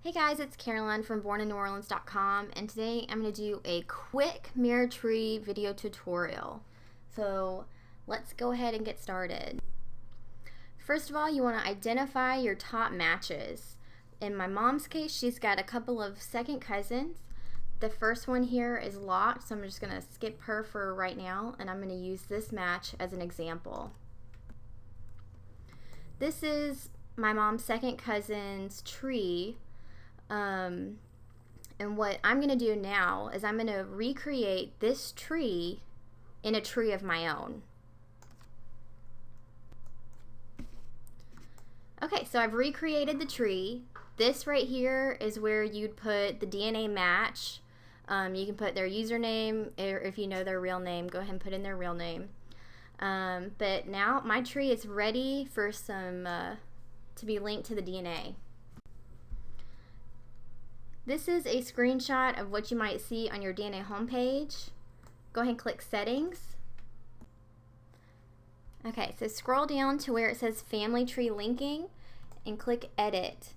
Hey guys, it's Caroline from borninneworleans.com, and today I'm going to do a quick mirror tree video tutorial. So let's go ahead and get started. First of all, you want to identify your top matches. In my mom's case, she's got a couple of second cousins. The first one here is locked, so I'm just going to skip her for right now, and I'm going to use this match as an example. This is my mom's second cousin's tree. And what I'm going to do now is I'm going to recreate this tree in a tree of my own. Okay, so I've recreated the tree. This right here is where you'd put the DNA match. You can put their username, or if you know their real name, go ahead and put in their real name. But now my tree is ready for some to be linked to the DNA. This is a screenshot of what you might see on your DNA homepage. Go ahead and click Settings. Okay, so scroll down to where it says Family Tree Linking and click Edit.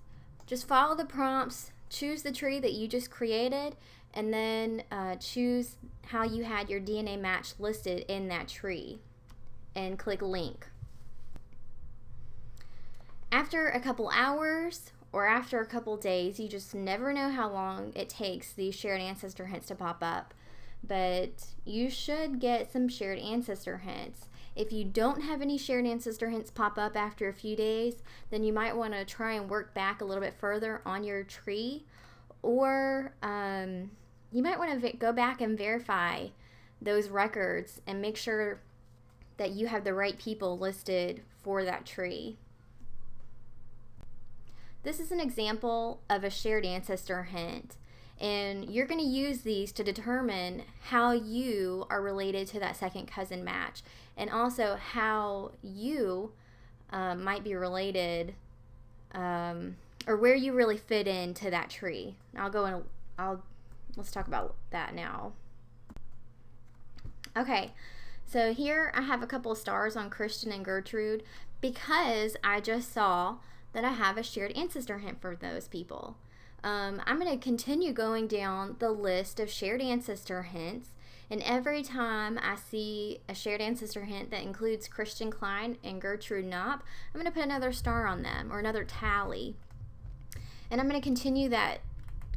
Just follow the prompts, choose the tree that you just created, and then choose how you had your DNA match listed in that tree, and click Link. After a couple hours, or after a couple days, you just never know how long it takes these shared ancestor hints to pop up, but you should get some shared ancestor hints. If you don't have any shared ancestor hints pop up after a few days, then you might want to try and work back a little bit further on your tree, or you might want to go back and verify those records and make sure that you have the right people listed for that tree. This is an example of a shared ancestor hint, and you're going to use these to determine how you are related to that second cousin match, and also how you might be related, or where you really fit into that tree. Let's talk about that now. Okay, so here I have a couple of stars on Christian and Gertrude because I just saw that I have a shared ancestor hint for those people. I'm going to continue going down the list of shared ancestor hints, and every time I see a shared ancestor hint that includes Christian Klein and Gertrude Knopp, I'm going to put another star on them, or another tally. And I'm going to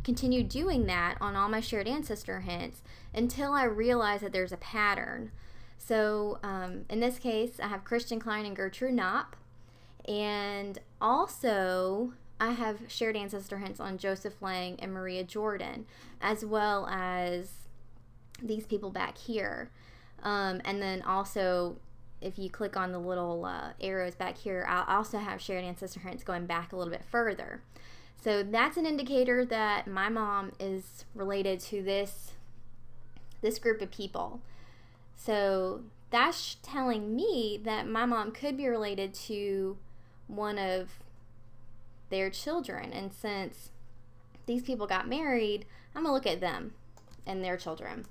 continue doing that on all my shared ancestor hints until I realize that there's a pattern. So in this case, I have Christian Klein and Gertrude Knopp. And also, I have shared ancestor hints on Joseph Lang and Maria Jordan, as well as these people back here. And then also, if you click on the little arrows back here, I'll also have shared ancestor hints going back a little bit further. So that's an indicator that my mom is related to this group of people. So that's telling me that my mom could be related to one of their children, and since these people got married, I'm gonna look at them and their children.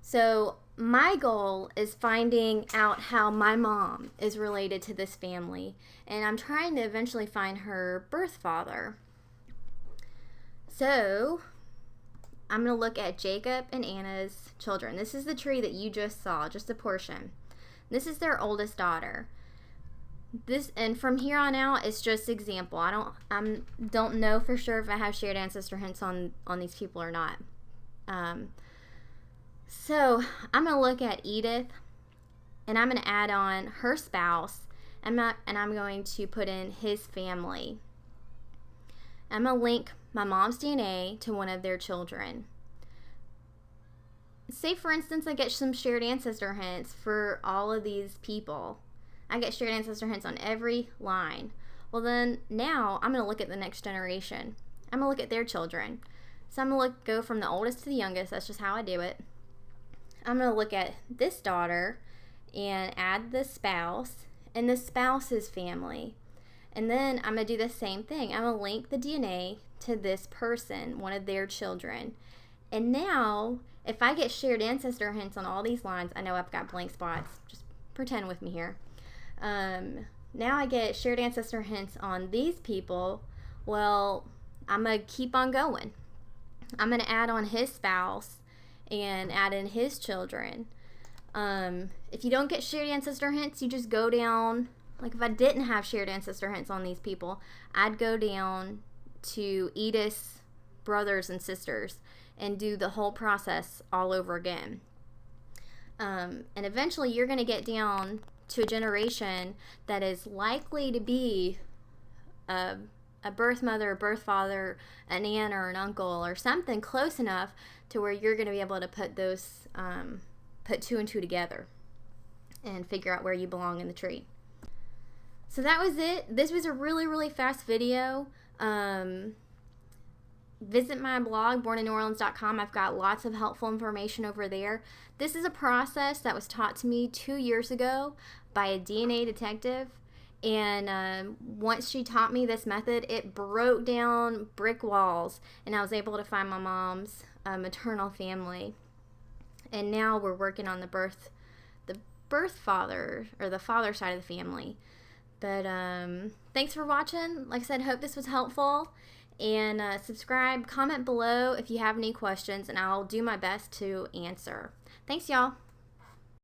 So my goal is finding out how my mom is related to this family, and I'm trying to eventually find her birth father. So I'm gonna look at Jacob and Anna's children. This is the tree that you just saw, just a portion. This is their oldest daughter. And from here on out, it's just example. I don't know for sure if I have shared ancestor hints on these people or not. So I'm gonna look at Edith, and I'm gonna add on her spouse, and I'm going to put in his family. I'm gonna link my mom's DNA to one of their children. Say for instance I get some shared ancestor hints for all of these people. I get shared ancestor hints on every line. Well then, now I'm going to look at the next generation. I'm going to look at their children. So I'm going to go from the oldest to the youngest. That's just how I do it. I'm going to look at this daughter and add the spouse and the spouse's family. And then I'm going to do the same thing. I'm going to link the DNA to this person, one of their children. And now, if I get shared ancestor hints on all these lines, I know I've got blank spots. Just pretend with me here. Now I get shared ancestor hints on these people Well, I'm going to keep on going. I'm going to add on his spouse and add in his children. If you don't get shared ancestor hints, you just go down. Like if I didn't have shared ancestor hints on these people, I'd go down to Edith's brothers and sisters and do the whole process all over again. And eventually you're going to get down to a generation that is likely to be a birth mother, a birth father, an aunt or an uncle or something close enough to where you're going to be able to put those, put two and two together and figure out where you belong in the tree. So that was it. This was a really, really fast video. Visit my blog, borninneworleans.com. I've got lots of helpful information over there. This is a process that was taught to me 2 years ago by a DNA detective. And once she taught me this method, it broke down brick walls, and I was able to find my mom's maternal family. And now we're working on the birth father, or the father side of the family. But thanks for watching. Like I said, hope this was helpful. And subscribe, comment below if you have any questions, and I'll do my best to answer. Thanks, y'all.